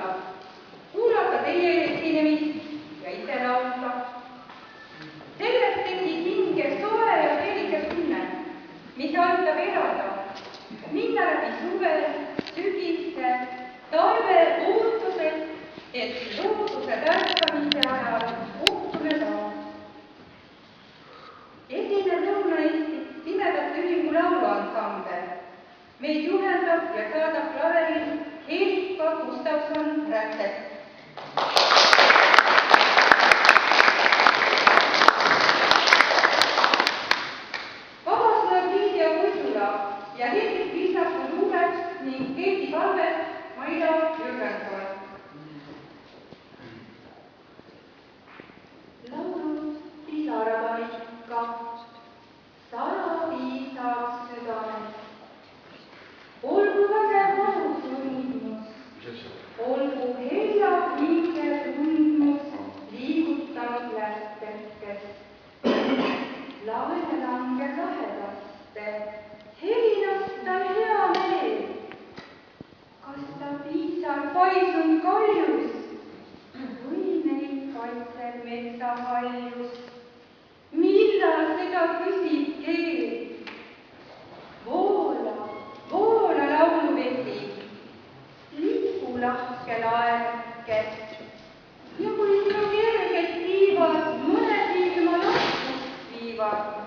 tulla, kuulata teie esinemist ja ise laulda. Sellest tekib hinge soe ja selge tunne, mis aitab elada, minna läbi suve, sügise, talve ootused, et looduse tärkamise ajal kohtume taas. Esinen Lõuna-Eestit Pimedate Ühingu lauluansambel. Meid juhendab ja saadab klaveril Erika Gustavson-Rätsep. Vabas loeb Liidia Kuisula ja Hendrik Liisaku luulet ning Keiti Palvet Maila Jürgenson. Laulud pisarada ikka, sara piisab südames. Olgu vägev valus tundmus, olgu heljab hinge tundmus liigutanud lästekest. Laene langeb lahedaste, helinast on hea meel. Kas ta piisab paisunud kaljus või neid kaitseb metsahaljus? Millal seda küsib keel? Voola, voola lauluvesi, lipu lahke laevake. Ja kui sinu kerged tiivad mõne silma lahkust viivad,